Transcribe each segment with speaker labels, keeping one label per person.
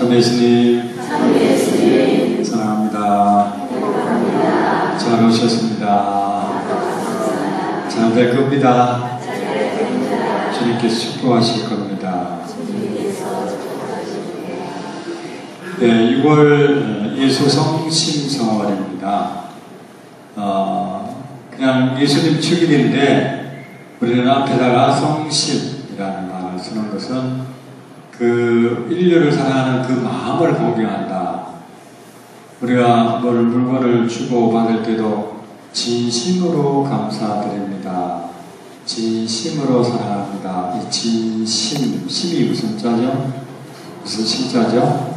Speaker 1: 참 예수님 사랑합니다. 잘 오셨습니다. 잘 될 겁니다. 주님께서 축복하실 겁니다. 네, 6월 예수 성심성월입니다. 그냥 예수님 축일인데 우리는 앞에다가 성심이라는 말을 쓰는 것은 그 인류를 사랑하는 그 마음을 공경한다. 우리가 물건을 주고 받을 때도 진심으로 감사드립니다. 진심으로 사랑합니다. 이 진심, 심이 무슨 자죠? 무슨 심자죠?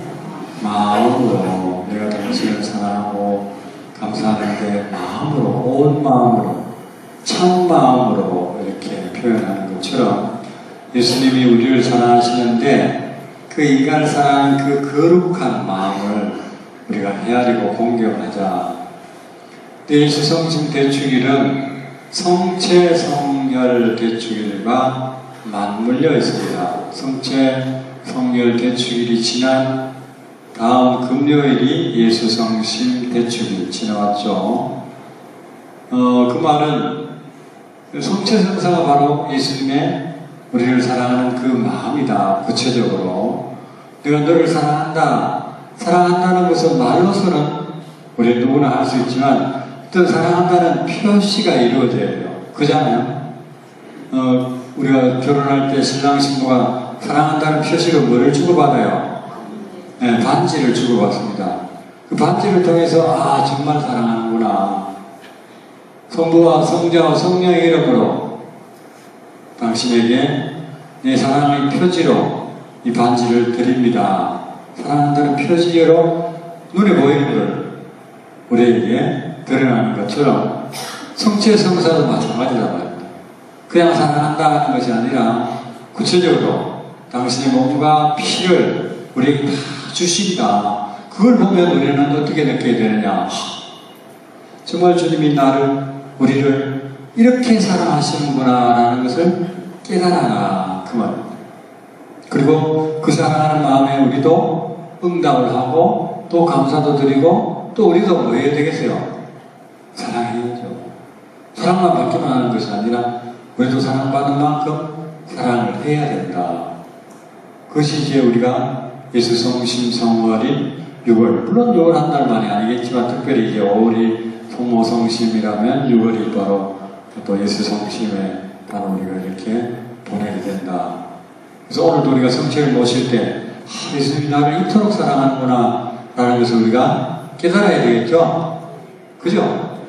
Speaker 1: 마음으로 내가 당신을 사랑하고 감사하는데 마음으로, 온 마음으로, 참 마음으로 이렇게 표현하는 것처럼 예수님이 우리를 사랑하시는데 그 인간을 사랑하는 그 거룩한 마음을 우리가 헤아리고 공경하자. 예수 성심 대축일은 성체 성혈 대축일과 맞물려 있습니다. 성체 성혈 대축일이 지난 다음 금요일이 예수 성심 대축일 지나왔죠. 그 말은 성체 성사가 바로 예수님의 우리를 사랑하는 그 마음이다. 구체적으로 내가 너를 사랑한다. 사랑한다는 것은 말로서는 우리 누구나 할 수 있지만 또 사랑한다는 표시가 이루어져야 돼요. 그잖아요. 우리가 결혼할 때 신랑 신부가 사랑한다는 표시로 뭐를 주고받아요? 네, 반지를 주고받습니다. 그 반지를 통해서 정말 사랑하는구나. 성부와 성자와 성령의 이름으로 당신에게 내 사랑의 표지로 이 반지를 드립니다. 사랑한다는 표지로 눈에 보이는 걸 우리에게 드러나는 것처럼 성체 성사도 마찬가지라고 합니다. 그냥 사랑한다는 것이 아니라 구체적으로 당신의 몸과 피를 우리에게 다 주신다. 그걸 보면 우리는 어떻게 느끼게 되느냐. 정말 주님이 우리를 이렇게 사랑하시는구나 라는 것을 깨달아라. 그 말입니다. 그리고 그 사랑하는 마음에 우리도 응답을 하고 또 감사도 드리고 또 우리도 뭐 해야 되겠어요? 사랑해야죠. 사랑만 받기만 하는 것이 아니라 우리도 사랑받는 만큼 사랑을 해야 된다. 그것이 이제 우리가 예수 성심 성월인 6월, 물론 6월 한 달만이 아니겠지만 특별히 이제 5월이 성모 성심이라면 6월이 바로 또 예수 성심에 바로 우리가 이렇게 보내게 된다. 그래서 오늘도 우리가 성체를 모실 때 예수님이 나를 이토록 사랑하는구나 라는 것을 우리가 깨달아야 되겠죠? 그죠?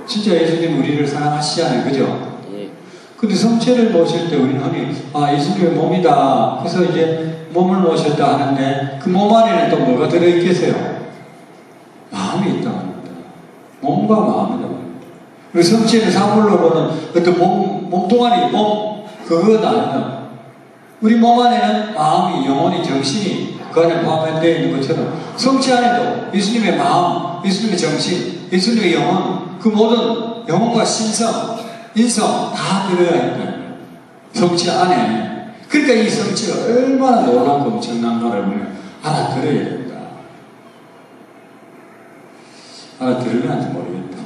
Speaker 1: 진짜 예수님 우리를 사랑하시잖아요. 그죠? 근데 성체를 모실 때 우리는 흔히 예수님의 몸이다. 그래서 이제 몸을 모셨다 하는데 그 몸 안에는 또 뭐가 들어있겠어요? 마음이 있다고 합니다. 몸과 마음이라고 합니다. 그리고 성체는 사물로 보는 어떤 몸뚱아리, 그건 아니다. 우리 몸 안에는 마음이, 영혼이, 정신이 그 안에 포함되어 있는 것처럼 성체 안에도 예수님의 마음, 예수님의 정신, 예수님의 영혼, 그 모든 영혼과 신성, 인성 다 들어야 한다. 성체 안에. 그러니까 이 성체가 얼마나 놀랍고 엄청난가를 우리는 알아들어야 된다. 알아들으면 안지 모르겠다.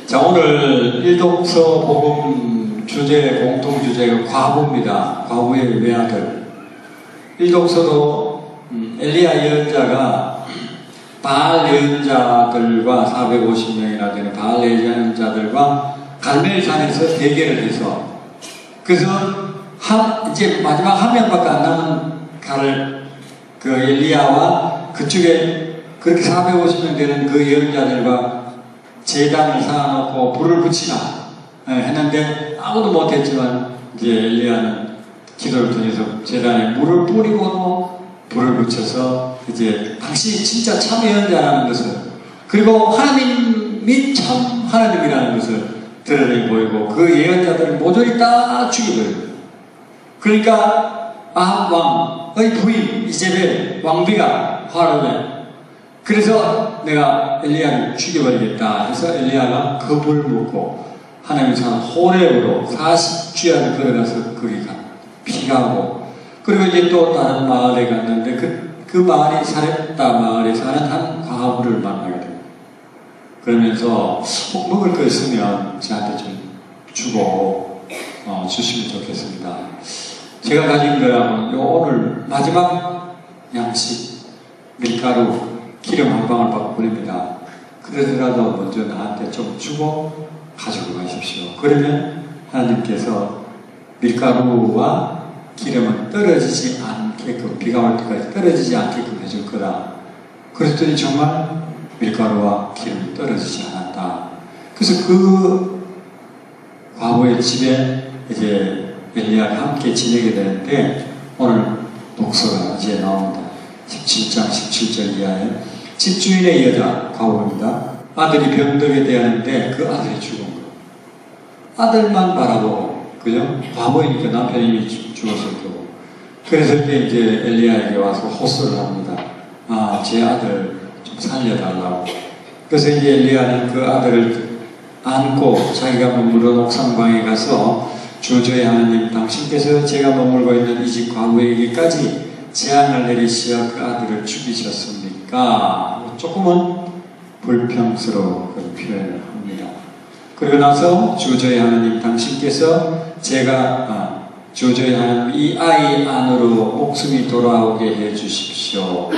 Speaker 1: 자, 오늘 일독서 복음 공통 주제가 과부입니다. 과부의 외아들. 일독서도 엘리야 예언자가 바알 예언자들과 450명이나 되는 바알 예언자들과 갈멜산에서 대결을 해서 그래서 이제 마지막 한 명밖에 안 남은 그 엘리야와 그쪽에 그렇게 450명 되는 그 예언자들과 제단을 쌓아놓고 불을 붙이나 했는데 아무도 못했지만 이제 엘리야는 기도를 통해서 제단에 물을 뿌리고도 불을 붙여서 이제 당신이 진짜 참 예언자라는 것을 그리고 하나님이 참 하나님이라는 것을 드러내 보이고 그 예언자들을 모조리 다 죽여버려요. 그러니까 아합 왕의 부인 이제벨 왕비가 화를 내. 그래서 내가 엘리야를 죽여버리겠다 해서 엘리야가 겁을 먹고 하나님의 산 호렙으로 40주야를 걸어가서 거기 가. 피가 오고 그리고 이제 또 다른 마을에 갔는데 그 마을이 사렙다 마을에 사는 한 과부를 만나게 됩니다. 그러면서 꼭 먹을 거 있으면 저한테 좀 주고 주시면 좋겠습니다. 제가 가진 거라면 오늘 마지막 양식 밀가루 기름 한 방울 받고 보냅니다. 그러더라도 먼저 나한테 좀 주고 가지고 가십시오. 그러면 하나님께서 밀가루와 기름은 떨어지지 않게끔, 비가 올 때까지 떨어지지 않게끔 해줄 거다. 그랬더니 정말 밀가루와 기름이 떨어지지 않았다. 그래서 그 과부의 집에 이제 엘리야가 함께 지내게 되는데 오늘 독서가 이제 나옵니다. 17장 17절 이하에 집주인의 여자 과부입니다. 아들이 병들게 되었는데 그 아들이 죽은 거예요. 아들만 바라보고, 그죠? 과부이니까 남편이 이미 죽었을 거고. 그래서 그때 이제 엘리야에게 와서 호소를 합니다. 제 아들 좀 살려달라고. 그래서 이제 엘리야는 그 아들을 안고 자기가 머무른 옥상방에 가서 주저의 하나님, 당신께서 제가 머물고 있는 이 집 과부에게까지 재앙을 내리시어 그 아들을 죽이셨습니까? 조금은 불평스러운 그런 표현을 합니다. 그리고 나서 주저의 하나님, 당신께서 주저의 하나님, 이 아이 안으로 목숨이 돌아오게 해 주십시오.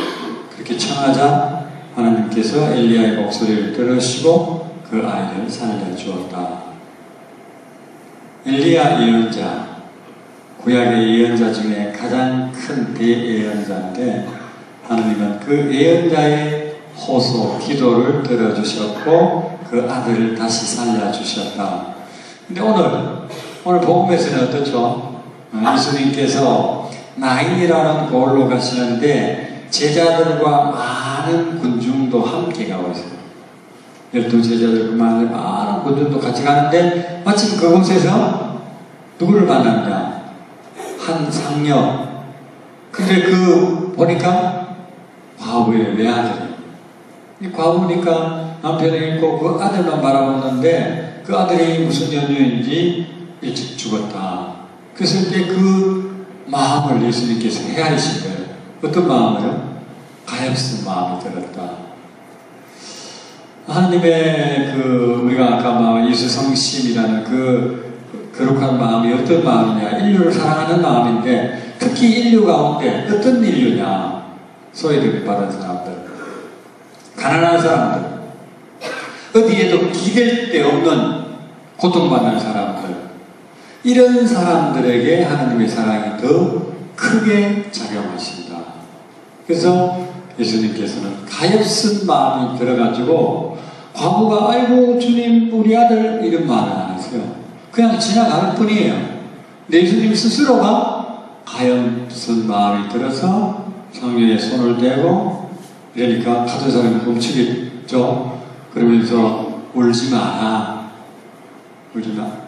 Speaker 1: 그렇게 청하자 하나님께서 엘리야의 목소리를 들으시고 그 아이를 살려주었다. 엘리야 예언자, 구약의 예언자 중에 가장 큰 대예언자인데 하나님은 그 예언자의 호소, 기도를 들어주셨고 그 아들을 다시 살려주셨다. 근데 오늘 복음에서는 어떻죠? 예수님께서 나인이라는 곳으로 가시는데 제자들과 많은 군중도 함께 가고 있어요. 12제자들과 많은 군중도 같이 가는데 마침 그곳에서 누구를 만납니다. 한 상녀. 근데 보니까 과부의 외아들이. 과부니까 남편이 있고 그 아들만 바라보는데 그 아들이 무슨 연유인지 일찍 죽었다. 그래서 이제 그 마음을 예수님께서 헤아리신 거예요. 어떤 마음을요? 가엾은 마음이 들었다. 하나님의 우리가 아까 예수 성심이라는 거룩한 마음이 어떤 마음이냐? 인류를 사랑하는 마음인데 특히 인류 가운데 어떤 인류냐? 소외됨을 받은 사람들, 가난한 사람들, 어디에도 기댈 데 없는 고통받는 사람들, 이런 사람들에게 하나님의 사랑이 더 크게 작용하신다. 그래서 예수님께서는 가엾은 마음이 들어가지고 과부가 아이고 주님 우리 아들 이런 말을 안 했어요. 그냥 지나가는 뿐이에요. 근데 예수님 스스로가 가엾은 마음이 들어서 성령의 손을 대고 이러니까 가던 사람이 멈추겠죠. 그러면서 울지 마라. 울지 마.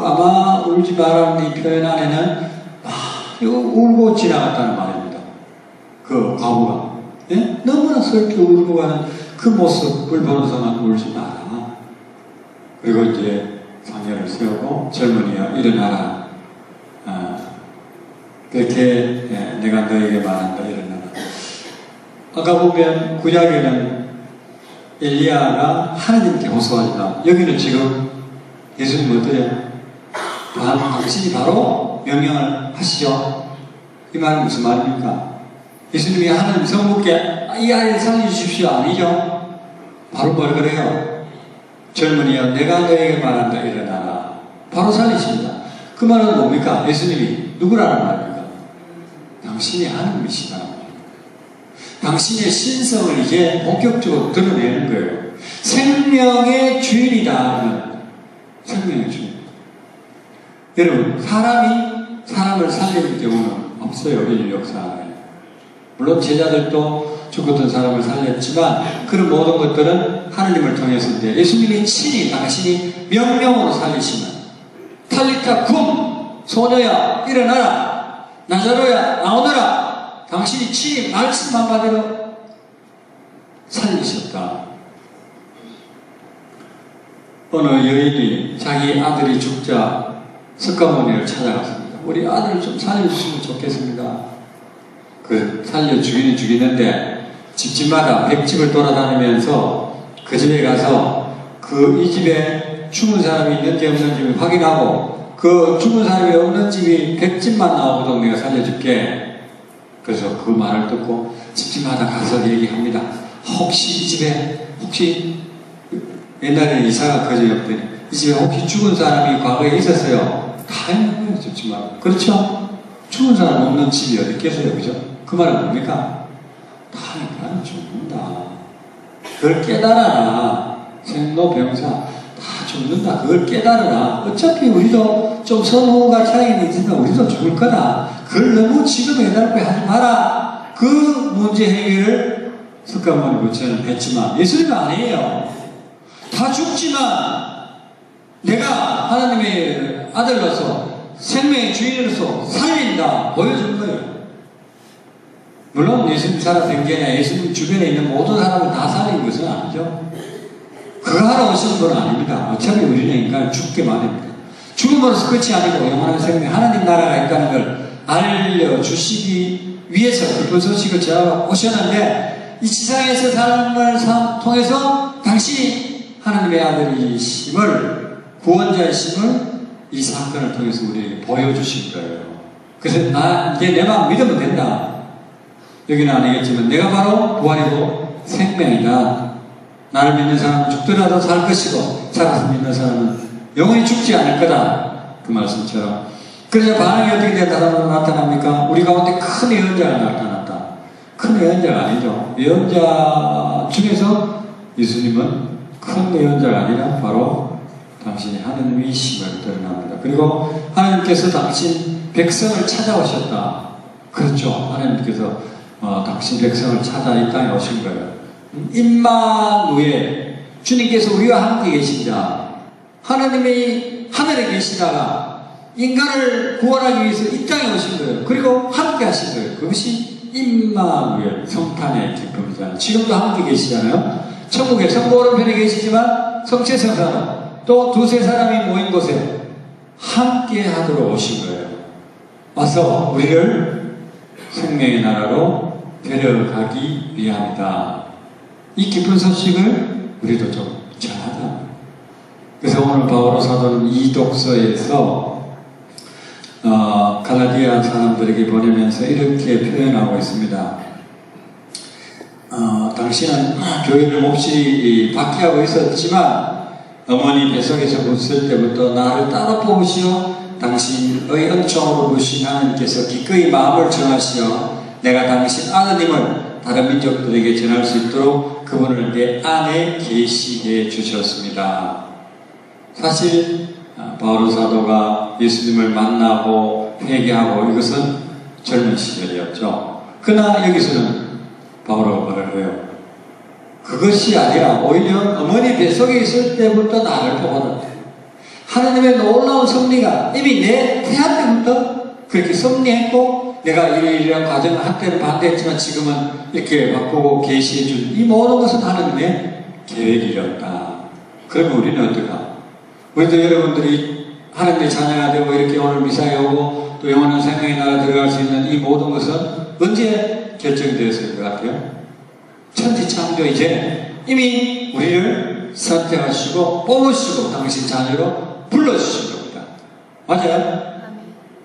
Speaker 1: 아마 울지 마라는 이 표현 안에는 이거 울고 지나갔다는 말입니다. 그 과부가. 예? 너무나 슬프게 울고 가는 그 모습을 보는 사람은 울지 마라. 그리고 이제 상녀를 세우고 젊은이여 일어나라. 그렇게 내가 너에게 말한다 일어나라. 아까 보면 구약에는 엘리야가 하나님께 호소하지만 여기는 지금 예수님 어떠냐? 당신이 바로 명령을 하시죠. 이 말은 무슨 말입니까? 예수님이 하나님 성부께 이 아이를 살려주십시오 아니죠? 바로 뭘 그래요? 젊은이여 내가 너에게 말한다 일어나라. 바로 살리십니다. 그 말은 뭡니까? 예수님이 누구라는 말입니까? 당신이 하나님이시다. 당신의 신성을 이제 본격적으로 드러내는 거예요. 생명의 주인이다. 생명의 주인. 여러분, 사람을 살리는 경우는 없어요. 인류 역사에. 물론 제자들도 죽었던 사람을 살렸지만 그런 모든 것들은 하느님을 통해서인데 예수님이 친히 당신이 명령으로 살리시면 탈리타 쿰 소녀야 일어나라 나자로야 나오너라 당신이 친히 말씀 한마디로 살리셨다. 어느 여인이 자기 아들이 죽자 석가모니를 찾아갔습니다. 우리 아들을 좀 살려주시면 좋겠습니다. 그 살려주기는 주기는데 집집마다 100집을 돌아다니면서 그 집에 가서 이 집에 죽은 사람이 있는지 없는지 확인하고 그 죽은 사람이 없는 집이 100집만 나오거든 내가 살려줄게. 그래서 그 말을 듣고 집집마다 가서 얘기합니다. 혹시 이 집에 옛날에 이사가 거저였더니 이 집에 혹시 죽은 사람이 과거에 있었어요? 다 있는 거예요, 집집마다. 그렇죠? 죽은 사람 없는 집이 어디 있겠어요, 그죠? 그 말은 뭡니까? 다 인간은 죽는다. 그걸 깨달아라. 생로병사 다 죽는다. 그걸 깨달아라. 어차피 우리도 좀 선호가 차이는 있지만 우리도 죽을 거다. 그걸 너무 지금 애달게 하지 마라. 그 문제 해결을 석가모니 부처는 했지만 예수님은 아니에요. 다 죽지만 내가 하나님의 아들로서 생명의 주인으로서 살린다 보여준 거예요. 물론 예수님 살아된 게 아니라 예수님 주변에 있는 모든 사람을 다 살린 것은 아니죠. 그거 하러 오신 분 아닙니다. 어차피 우리는 인간은 죽게만 합니다. 죽음으로서 끝이 아니고 영원한 생명, 하나님 나라가 있다는 걸 알려주시기 위해서 깊은 소식을 전하러 오셨는데 이 지상에서 삶을 통해서 당신이 하나님의 아들이심을 구원자이심을 이 사건을 통해서 우리에게 보여주신 거예요. 그래서 이제 내 마음 믿으면 된다. 여기는 아니겠지만 내가 바로 부활이고 생명이다. 나를 믿는 사람은 죽더라도 살 것이고 살아서 믿는 사람은 영원히 죽지 않을 거다. 그 말씀처럼. 그래서 반응이 어떻게 나타납니까? 우리 가운데 큰 예언자가 나타났다. 큰 예언자가 아니죠. 예언자 중에서 예수님은 큰 예언자가 아니라 바로 당신이 하느님이심을 드러납니다. 그리고 하나님께서 당신 백성을 찾아오셨다. 그렇죠. 하나님께서 당신 백성을 찾아 이 땅에 오신 거예요. 임마누엘, 주님께서 우리와 함께 계신다. 하나님이 하늘에 계시다가 인간을 구원하기 위해서 이 땅에 오신 거예요. 그리고 함께 하신 거예요. 그것이 임마누엘, 성탄의 기쁨이잖아요. 지금도 함께 계시잖아요. 천국에 성부 오른편에 계시지만 성체성사는 또 두세 사람이 모인 곳에 함께 하도록 오신 거예요. 와서 우리를 생명의 나라로 데려가기 위함이다. 이 깊은 소식을 우리도 좀 전하자. 그래서 오늘 바오로 사도는 이 독서에서 갈라디아 사람들에게 보내면서 이렇게 표현하고 있습니다. 당신은 교회를 몹시 박해하고 있었지만 어머니 뱃속에서 붙을 때부터 나를 따로 뽑으시어 당신의 은총으로 부신 하나님께서 기꺼이 마음을 전하시어 내가 당신 아드님을 다른 민족들에게 전할 수 있도록 그분을 내 안에 계시게 주셨습니다. 사실 바오로 사도가 예수님을 만나고 회개하고 이것은 젊은 시절이었죠. 그러나 여기서는 바오로가 말을 해요. 그것이 아니라 오히려 어머니 뱃속에 있을 때부터 나를 뽑아놨다. 하나님의 놀라운 섭리가 이미 내 태아 때부터 그렇게 섭리했고 내가 이러이러한 과정을 한때는 반대했지만 지금은 이렇게 바꾸고 계시해준 이 모든 것은 하나님의 계획이었다. 그러면 우리는 어떨까? 우리도 여러분들이 하나님의 자녀가 되고 이렇게 오늘 미사에 오고 또 영원한 생명의 나라 들어갈 수 있는 이 모든 것은 언제 결정되었을 것 같아요? 천지창조 이전에 이미 우리를 선택하시고 뽑으시고 당신 자녀로 불러주신 겁니다. 맞아요?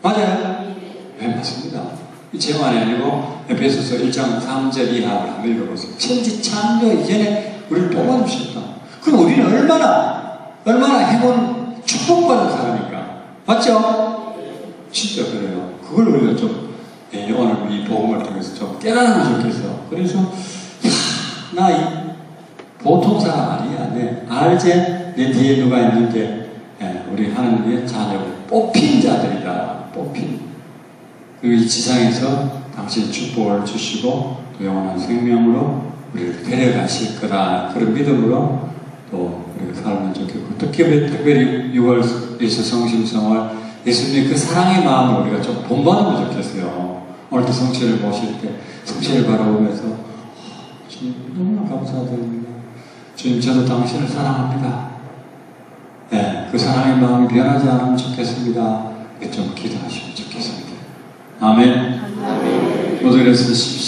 Speaker 1: 맞아요? 네, 맞습니다. 제 말이 아니고 에베소서 1장 3절 이하를 한번 읽어보세요. 천지창조 이전에 우리를 뽑아주셨다. 그럼 우리는 얼마나 행운 축복받은 사람인가? 맞죠? 진짜 그래요. 그걸 우리가 좀 오늘 이 복음을 통해서 좀 깨달으면 좋겠어. 그래서 나 이 보통 사람 아니야. 알지? 내 뒤에 누가 있는데 우리 하나님의 자녀 뽑힌 자들이다. 뽑힌. 그리고 이 지상에서 당신 축복을 주시고 또 영원한 생명으로 우리를 데려가실 거다. 그런 믿음으로 또 우리가 살면 좋겠고 특별히 6월에서 성심성월 예수님의 그 사랑의 마음을 우리가 좀 본받으면 좋겠어요. 오늘도 성취를 모실 때 성취를 바라보면서 주님 너무나 감사드립니다. 주님 저도 당신을 사랑합니다. 네, 그 사랑의 마음이 변하지 않으면 좋겠습니다. 좀 기도하시면 좋겠습니다. 아멘. 모두 일어서십시오.